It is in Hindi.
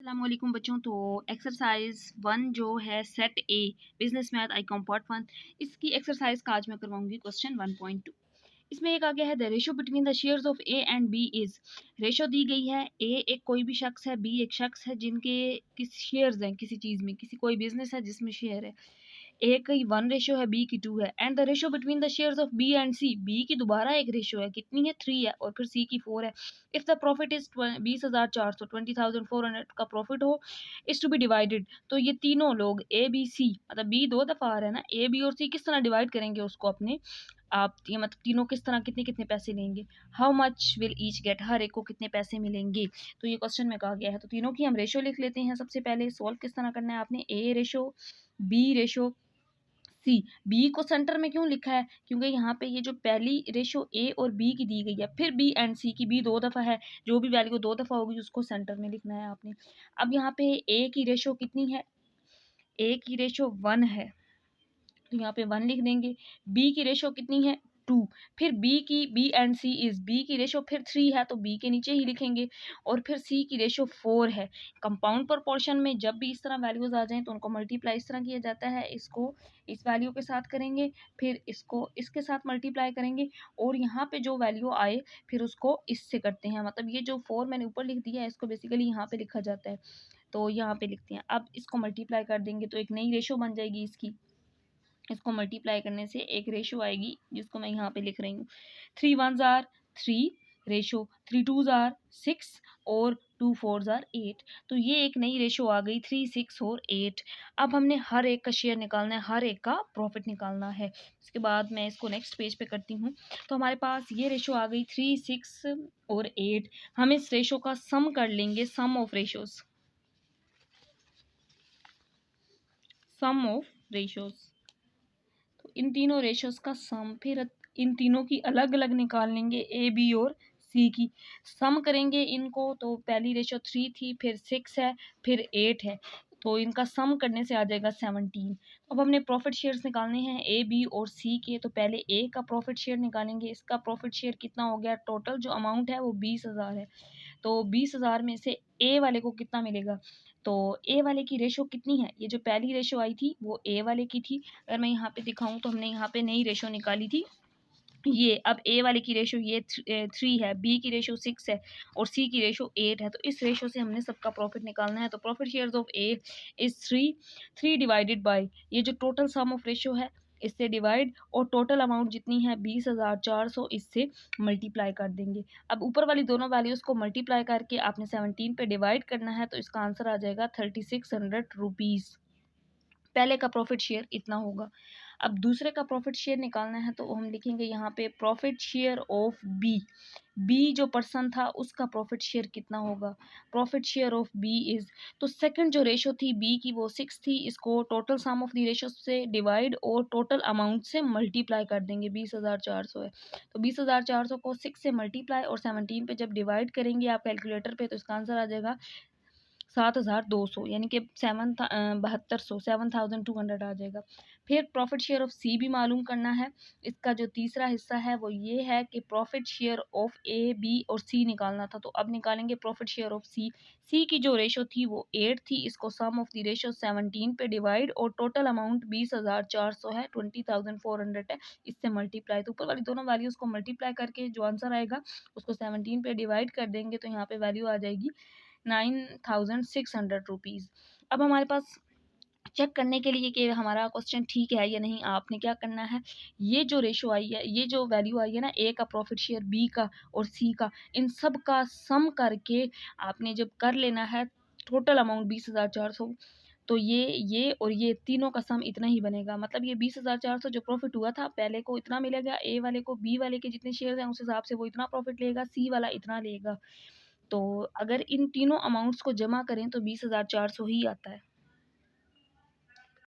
अस्सलामुअलैकुम बच्चों। तो एक्सरसाइज 1 जो है सेट ए बिजनेस मैथ आईकॉम पार्ट 1, इसकी एक्सरसाइज का आज मैं करवाऊंगी क्वेश्चन 1.2। इसमें एक आ गया है the ratio between the shares of A and B is. Ratio दी गई है, ए एक कोई भी शख्स है, बी एक शख्स है जिनके किस शेयर्स हैं किसी चीज़ में, किसी कोई बिजनेस है जिसमें शेयर है। ए की 1 रेशो है, बी की 2 है। And the ratio between the shares of B and C, B की दोबारा एक रेशो है, कितनी है 3 है, और फिर सी की 4 है। इफ द प्रॉफिट इज 20,400 20,400 का प्रॉफिट हो इज टू बी डिवाइडेड। तो ये तीनों लोग ए बी सी, मतलब बी 2 दफ़ा आ रहा है ना, ए बी और सी किस तरह डिवाइड करेंगे उसको अपने आप, ये मतलब तीनों किस तरह कितने कितने पैसे लेंगे। How much will each get, हर एक को कितने पैसे मिलेंगे। तो ये क्वेश्चन में कहा गया है। तो तीनों की हम रेशो लिख लेते हैं। सबसे पहले सॉल्व किस तरह करना है आपने, ए रेशो बी रेशो सी। बी को सेंटर में क्यों लिखा है, क्योंकि यहाँ पे ये जो पहली रेशो ए और बी की दी गई है, फिर बी एंड सी की, बी 2 दफ़ा है, जो भी वैल्यू 2 दफ़ा होगी उसको सेंटर में लिखना है आपने। अब यहाँ पे ए की रेशो कितनी है, ए की रेशो 1 है, तो यहाँ पे 1 लिख देंगे। बी की रेशो कितनी है 2, फिर बी की, B and C is, B की रेशो फिर 3 है तो बी के नीचे ही लिखेंगे, और फिर सी की रेशो 4 है। कंपाउंड प्रोपोर्शन में जब भी इस तरह वैल्यूज आ जाएं तो उनको मल्टीप्लाई इस तरह किया जाता है, इसको इस वैल्यू के साथ करेंगे, फिर इसको इसके साथ मल्टीप्लाई करेंगे, और यहाँ पे जो वैल्यू आए फिर उसको इससे करते हैं। मतलब ये जो 4 मैंने ऊपर लिख दिया है इसको बेसिकली यहाँ पे लिखा जाता है, तो यहाँ पे लिखते हैं। अब इसको मल्टीप्लाई कर देंगे तो एक नई रेशो बन जाएगी इसकी। इसको मल्टीप्लाई करने से एक रेशो आएगी जिसको मैं यहाँ पे लिख रही हूँ। 3 1s are 3 ratio, 3 2s are 6 और 2 4s आर 8। तो ये एक नई रेशो आ गई 3 6 और 8। अब हमने हर एक का शेयर निकालना है, हर एक का प्रॉफिट निकालना है। इसके बाद मैं इसको नेक्स्ट पेज पे करती हूँ। तो हमारे पास ये रेशो आ गई 3 6 और 8। हम इस रेशो का सम कर लेंगे, sum of ratios, sum of ratios. इन तीनों रेशोज का सम, फिर इन तीनों की अलग अलग निकाल लेंगे, ए बी और सी की सम करेंगे इनको। तो पहली रेशो 3 थी, फिर 6 है, फिर 8 है, तो इनका सम करने से आ जाएगा 17। अब हमने प्रॉफिट शेयर्स निकालने हैं ए बी और सी के। तो पहले ए का प्रॉफिट शेयर निकालेंगे। इसका प्रॉफिट शेयर कितना हो गया, टोटल जो अमाउंट है वो 20,000 है, तो 20,000 में से ए वाले को कितना मिलेगा। तो ए वाले की रेशो कितनी है, ये जो पहली रेशो आई थी वो ए वाले की थी। अगर मैं यहाँ पे दिखाऊं तो हमने यहाँ पे नई रेशो निकाली थी ये। अब ए वाले की रेशो ये 3 है, बी की रेशो 6 है और सी की रेशो 8 है। तो इस रेशो से हमने सबका प्रॉफिट निकालना है। तो profit shares of A is 3 divided by ये जो टोटल सम ऑफ रेशो है इससे डिवाइड, और टोटल अमाउंट जितनी है 20,400 इससे मल्टीप्लाई कर देंगे। अब ऊपर वाली दोनों वैल्यूज़ को मल्टीप्लाई करके आपने 17 पे डिवाइड करना है, तो इसका आंसर आ जाएगा 3600 रुपीज़। पहले का प्रॉफिट शेयर इतना होगा। अब दूसरे का प्रॉफिट शेयर निकालना है, तो हम लिखेंगे यहाँ पे profit share of B. B जो पर्सन था उसका प्रॉफिट शेयर कितना होगा, profit share of B is, तो सेकंड जो रेशो थी बी की वो 6 थी, इसको total sum of the ratio से डिवाइड और टोटल अमाउंट से मल्टीप्लाई कर देंगे। 20,400 है, तो 20,400 को 6 से मल्टीप्लाई और 17 पे जब डिवाइड करेंगे आप कैलकुलेटर पे, तो इसका आंसर आ जाएगा 7,200, यानी कि 7,200 आ जाएगा। फिर प्रॉफिट शेयर ऑफ सी भी मालूम करना है। इसका जो तीसरा हिस्सा है वो ये है कि profit share of A B और सी निकालना था, तो अब निकालेंगे profit share of C. C की जो रेशो थी वो 8 थी, इसको सम ऑफ द रेशो 17 पे डिवाइड और टोटल अमाउंट 20,400 है, 20,400 है, इससे मल्टीप्लाई। तो ऊपर वाली दोनों वैल्यूज़ को मल्टीप्लाई करके जो आंसर आएगा उसको 17 पे डिवाइड कर देंगे, तो यहाँ पे वैल्यू आ जाएगी 9,600 रुपीज़। अब हमारे पास चेक करने के लिए कि हमारा क्वेश्चन ठीक है या नहीं, आपने क्या करना है, ये जो रेशो आई है, ये जो वैल्यू आई है ना, ए का प्रॉफिट शेयर, बी का और सी का, इन सब का सम करके आपने जब कर लेना है टोटल अमाउंट 20,400, तो ये और ये तीनों का सम इतना ही बनेगा। मतलब ये 20,400 जो प्रॉफिट हुआ था, पहले को इतना मिलेगा, ए वाले को बी वाले के जितने शेयर हैं उस हिसाब से वो इतना प्रॉफिट लेगा, सी वाला इतना लेगा। तो अगर इन तीनों अमाउंट्स को जमा करें तो 20,400 ही आता है।